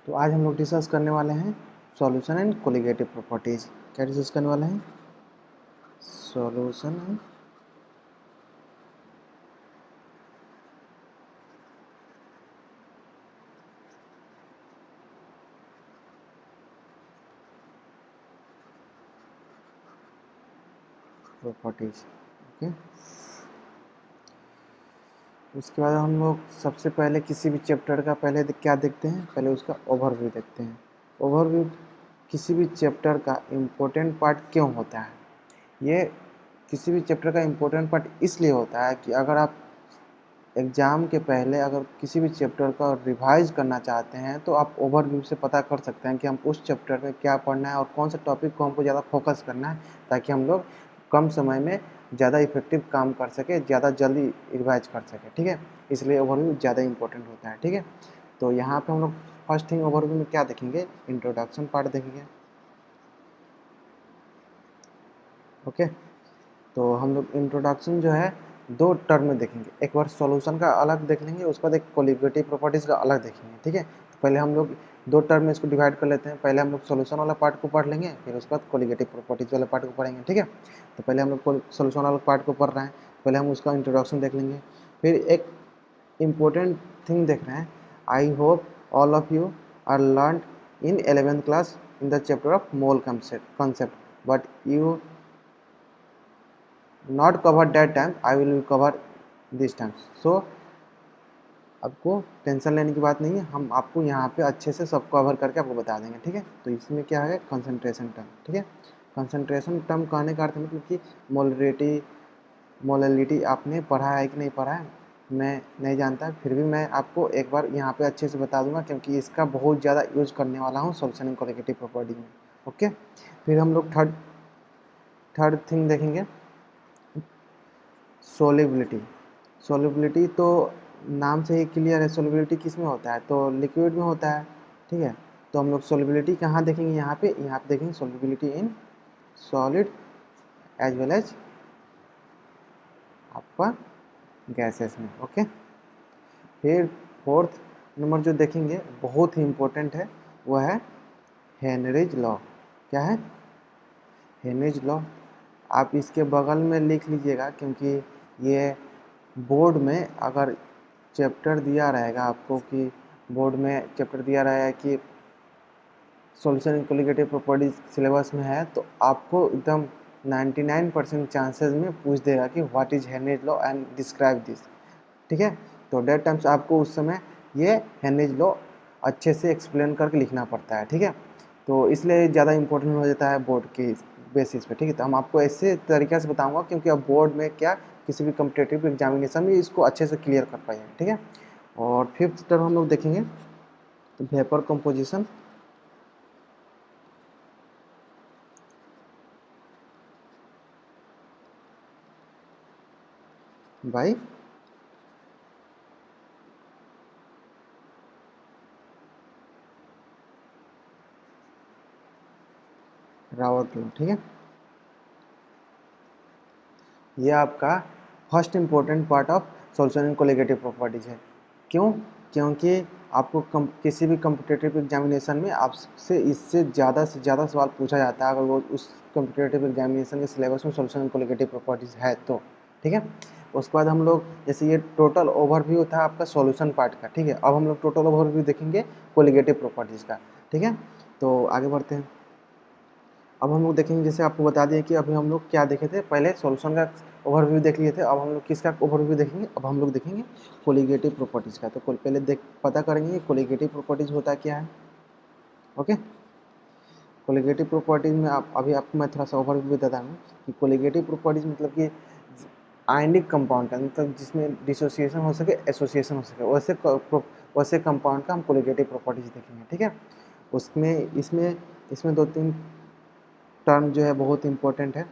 तो आज हम लोग डिस्कस करने वाले हैं सॉल्यूशन एंड कोलिगेटिव प्रॉपर्टीज। क्या डिस्कस करने वाले हैं? Solution and properties. ओके, उसके बाद हम लोग सबसे पहले किसी भी चैप्टर का पहले क्या देखते हैं, पहले उसका ओवरव्यू देखते हैं। ओवरव्यू किसी भी चैप्टर का इम्पोर्टेंट पार्ट क्यों होता है? ये किसी भी चैप्टर का इम्पोर्टेंट पार्ट इसलिए होता है कि अगर आप एग्ज़ाम के पहले अगर किसी भी चैप्टर का रिवाइज करना चाहते हैं तो आप ओवरव्यू से पता कर सकते हैं कि हम उस चैप्टर में क्या पढ़ना है और कौन सा टॉपिक को हमको ज़्यादा फोकस करना है, ताकि हम लोग कम समय में ज़्यादा इफेक्टिव काम कर सके, ज़्यादा जल्दी रिवाइज कर सके। ठीक है, इसलिए ओवरव्यू ज़्यादा इंपॉर्टेंट होता है। ठीक है, तो यहाँ पे हम लोग फर्स्ट थिंग ओवरव्यू में क्या देखेंगे, इंट्रोडक्शन पार्ट देखेंगे। ओके, तो हम लोग इंट्रोडक्शन जो है दो टर्म में देखेंगे, एक बार सॉल्यूशन का अलग देख लेंगे, उसके बाद एक कोलिगेटिव प्रॉपर्टीज़ का अलग देखेंगे। ठीक है, तो पहले हम लोग दो टर्म में इसको डिवाइड कर लेते हैं। पहले हम लोग सॉल्यूशन वाला पार्ट को पढ़ लेंगे, फिर उसके बाद कोलिगेटिव प्रॉपर्टीज़ वाला पार्ट को पढ़ेंगे। ठीक है, तो पहले हम लोग सॉल्यूशन वाला पार्ट को पढ़ रहे हैं, पहले हम उसका इंट्रोडक्शन देख लेंगे। फिर एक इम्पोर्टेंट थिंग देख रहे हैं, I hope all of you are learn in 11th class in the chapter of mole concept, but you not cover that time, I will cover this time. So आपको tension लेने की बात नहीं है, हम आपको यहाँ पे अच्छे से सब कवर करके आपको बता देंगे। ठीक है, तो इसमें क्या है, कंसंट्रेशन टर्म। ठीक है, कंसंट्रेशन टर्म कहने का अर्थ मतलब कि मोलरिटी आपने पढ़ा है कि नहीं पढ़ा है मैं नहीं जानता, फिर भी मैं आपको एक बार यहाँ पे अच्छे से बता दूंगा, क्योंकि इसका बहुत ज़्यादा यूज़ करने वाला हूँ सॉल्यूशन एंड कोलिगेटिव प्रॉपर्टी में। ओके, फिर हम लोग थर्ड थिंग देखेंगे, सोलिबिलिटी। सोलिबिलिटी तो नाम से ही क्लियर है, सोलिबिलिटी किस में होता है, तो लिक्विड में होता है। ठीक है, तो हम लोग सोलिबिलिटी कहाँ देखेंगे, यहाँ पे देखेंगे solubility in solid as well as आपका गैसेस में। ओके, फिर फोर्थ नंबर जो देखेंगे बहुत ही इम्पोर्टेंट है, वह है हेनरीज लॉ। क्या है? Henry's law. आप इसके बगल में लिख लीजिएगा, क्योंकि ये बोर्ड में अगर चैप्टर दिया रहेगा आपको, कि बोर्ड में चैप्टर दिया रहेगा कि solution in colligative properties syllabus में है, तो आपको एकदम 99% चांसेस में पूछ देगा कि what is Henry's law and describe this. ठीक है, तो डेट टाइम्स आपको उस समय ये हेनरीज लॉ अच्छे से एक्सप्लेन करके लिखना पड़ता है। ठीक है, तो इसलिए ज़्यादा इंपॉर्टेंट हो जाता है बोर्ड के बेसिस पे। ठीक है, तो हम आपको ऐसे तरीके से बताऊंगा, क्योंकि अब बोर्ड में क्या किसी भी कम्पिटेटिव एग्जामिनेशन में इसको अच्छे से क्लियर कर पाएंगे। ठीक है, और फिफ्थ टर्म हम लोग देखेंगे vapour composition bye Rawat law. ठीक है, ये आपका first important part of solution in colligative properties है। क्यों? क्योंकि आपको किसी भी कम्पिटेटिव एग्जामिनेशन में आपसे इससे ज़्यादा सवाल पूछा जाता है, अगर वो उस कम्पिटेटिव एग्जामिनेशन के सिलेबस में सॉल्यूशन इन कोलिगेटिव प्रॉपर्टीज है तो। ठीक है, उसके बाद हम लोग, जैसे ये टोटल ओवरव्यू था आपका सॉल्यूशन पार्ट का। ठीक है, अब हम लोग टोटल ओवरव्यू देखेंगे कोलिगेटिव प्रॉपर्टीज का। ठीक है, तो आगे बढ़ते हैं। अब हम लोग देखेंगे, जैसे आपको बता दिए कि अभी हम लोग क्या देखे थे, पहले सॉल्यूशन का ओवरव्यू देख लिए थे, अब हम लोग किसका ओवरव्यू देखेंगे, अब हम लोग देखेंगे कोलिगेटिव प्रॉपर्टीज़ का। तो पहले पता करेंगे कोलिगेटिव प्रॉपर्टीज़ होता क्या है। ओके, कोलिगेटिव प्रॉपर्टीज़ में अभी आपको मैं थोड़ा सा ओवरव्यू देता हूँ कि कोलिगेटिव प्रॉपर्टीज़ मतलब कि आयनिक कंपाउंड का, मतलब जिसमें डिसोसिएशन हो सके, एसोसिएशन हो सके, वैसे कंपाउंड का हम कोलिगेटिव प्रॉपर्टीज़ देखेंगे। ठीक है, उसमें इसमें इसमें दो तीन टर्म जो है बहुत इंपॉर्टेंट है,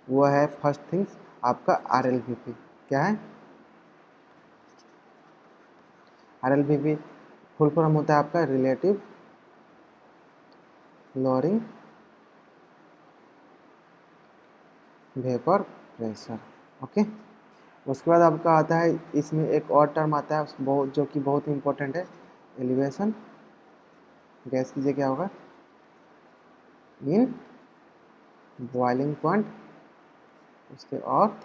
वो है फर्स्ट थिंग्स आपका RLVP। क्या है? RLVP फुल फॉर्म होता है आपका relative lowering vapour pressure. Okay, उसके बाद आपका आता है, इसमें एक और टर्म आता है बहुत, जो कि बहुत इंपॉर्टेंट है, एलिवेशन गैस कीजिए क्या होगा, इन बॉइलिंग पॉइंट, उसके और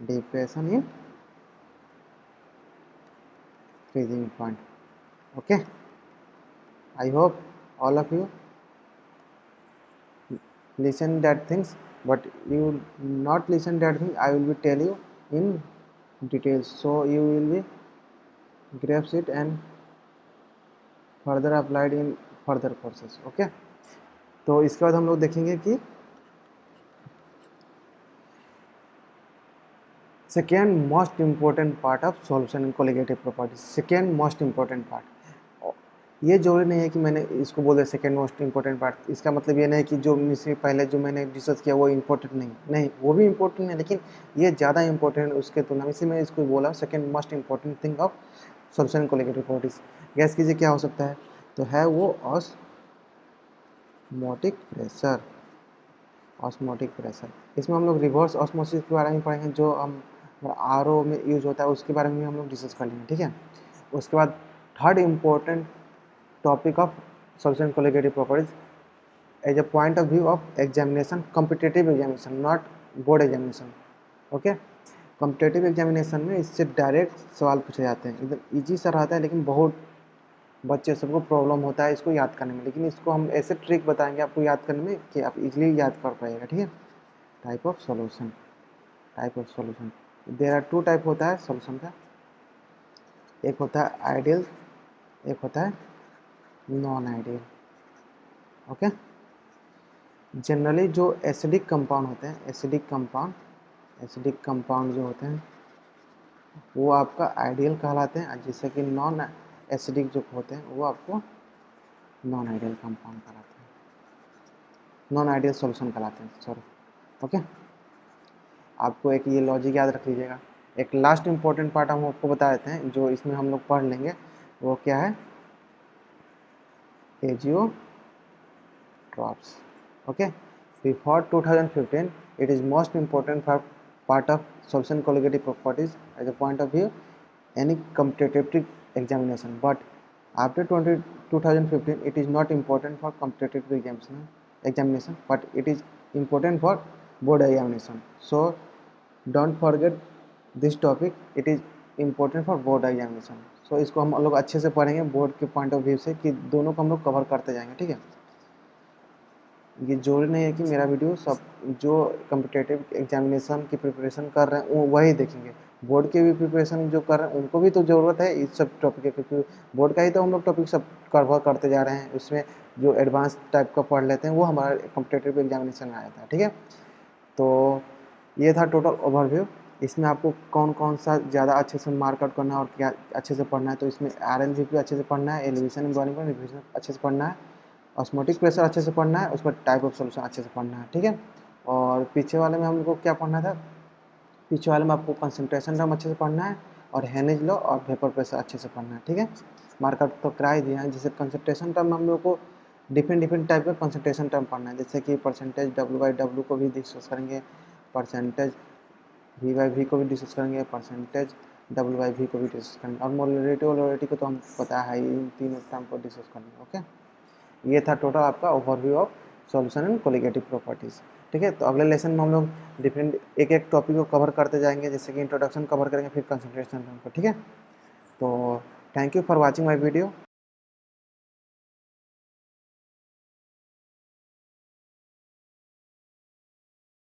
depression in freezing point. Okay, I hope all of you listen that things, but you not listen that thing, I will be tell you in details, so you will be grasp it and further applied in further courses। Okay, तो इसके बाद हम लोग देखेंगे कि second most important part of solution in colligative properties. Second most important part, ये जरूरी नहीं है कि मैंने इसको बोल दिया सेकेंड मोस्ट इम्पोर्टेंट पार्ट, इसका मतलब ये नहीं कि जो मुझसे पहले जो मैंने डिस्कस किया वो इम्पोर्टेंट नहीं, वो भी इम्पोर्टेंट है, लेकिन ये ज़्यादा इंपॉर्टेंट है उसके तुलना में, इसलिए मैं इसको बोला second most important thing of solution colligative properties. Gas कीजिए क्या हो सकता है, तो है वो ऑस्मोटिक प्रेशर। ऑस्मोटिक प्रेशर, इसमें हम लोग रिवर्स ऑस्मोसिस के बारे में पढ़ेंगे, जो हम आरओ में यूज होता है उसके बारे में हम लोग डिस्कस कर लेंगे, ठीक है। उसके बाद third important topic of solution colligative properties as a point of view of examination, competitive examination, not board examination। Okay, competitive examination में इससे डायरेक्ट सवाल पूछे जाते हैं, एकदम इजी सा रहता है, लेकिन बहुत बच्चे सबको प्रॉब्लम होता है इसको याद करने में, लेकिन इसको हम ऐसे ट्रिक बताएंगे आपको याद करने में कि आप इजीली याद कर पाएगा, ठीक है। Type of solution, type of solution, there are two type होता है सॉल्यूशन का, एक होता है आइडियल, एक होता है नॉन आइडियल। ओके, जनरली जो एसिडिक कंपाउंड होते हैं, एसिडिक कंपाउंड जो होते हैं वो आपका आइडियल कहलाते हैं, जैसे कि नॉन एसिडिक जो होते हैं वो आपको नॉन आइडियल कंपाउंड कहलाते हैं, नॉन आइडियल सॉल्यूशन कहलाते हैं, सॉरी। ओके, आपको एक ये लॉजिक याद रख लीजिएगा। एक लास्ट इंपॉर्टेंट पार्ट हम आपको बता देते हैं जो इसमें हम लोग पढ़ लेंगे, वो क्या है, azeotropes. Okay, before 2015 it is most important for part of solution colligative properties as a point of view any competitive examination, but after 2015 it is not important for competitive examination, but it is important for board examination, so don't forget this topic, it is important for board examination। so इसको हम लोग अच्छे से पढ़ेंगे board के point of view से, कि दोनों को हम लोग कवर करते जाएंगे, ठीक है। ये जरूरी नहीं है कि मेरा वीडियो सब जो कम्पिटेटिव एग्जामिनेशन की प्रिपरेशन कर रहे हैं वो वही देखेंगे, बोर्ड के भी प्रिपरेशन जो कर रहे हैं उनको भी तो ज़रूरत है इस सब टॉपिक के, क्योंकि बोर्ड का ही तो हम लोग टॉपिक सब कवर करते जा रहे हैं, उसमें जो एडवांस टाइप का पढ़ लेते हैं वो हमारा कम्पिटेटिव एग्जामिनेशन में आया था, ठीक है। तो ये था टोटल ओवरव्यू, इसमें आपको कौन कौन सा ज़्यादा अच्छे से मार्क आउट करना है और क्या अच्छे से पढ़ना है, तो इसमें RLVP अच्छे से पढ़ना है, एलिवेशन बॉइलिंग पॉइंट रिविजन अच्छे से पढ़ना है, ऑस्मोटिक प्रेशर अच्छे से पढ़ना है, उसका टाइप ऑफ सॉल्यूशन अच्छे से पढ़ना है, ठीक है। और पीछे वाले में हमको क्या पढ़ना था, पीछे वाले में आपको कंसंट्रेशन टर्म अच्छे से पढ़ना है, और हेनेज लॉ और वेपर प्रेशर अच्छे से पढ़ना है, ठीक है। मार्कआउट तो करा ही दिया है, जैसे कंसंट्रेशन टर्म हम लोग को डिफरेंट टाइप का कंसंट्रेशन टर्म पढ़ना है, जैसे कि परसेंटेज W/W को भी डिस्कस करेंगे, परसेंटेज V/V को भी डिस्कस करेंगे, परसेंटेज W/V को भी डिस्कस करेंगे, और मोलरिटी को तो हम पता है ही, इन तीनों टर्म को डिस्कस करेंगे। ओके, ये था टोटल आपका overview of solution and colligative properties, ठीक है। तो अगले लेसन में हम लोग डिफरेंट एक एक टॉपिक को कवर करते जाएंगे, जैसे कि इंट्रोडक्शन कवर करेंगे, फिर कंसंट्रेशन को, ठीक है। तो thank you for watching my video.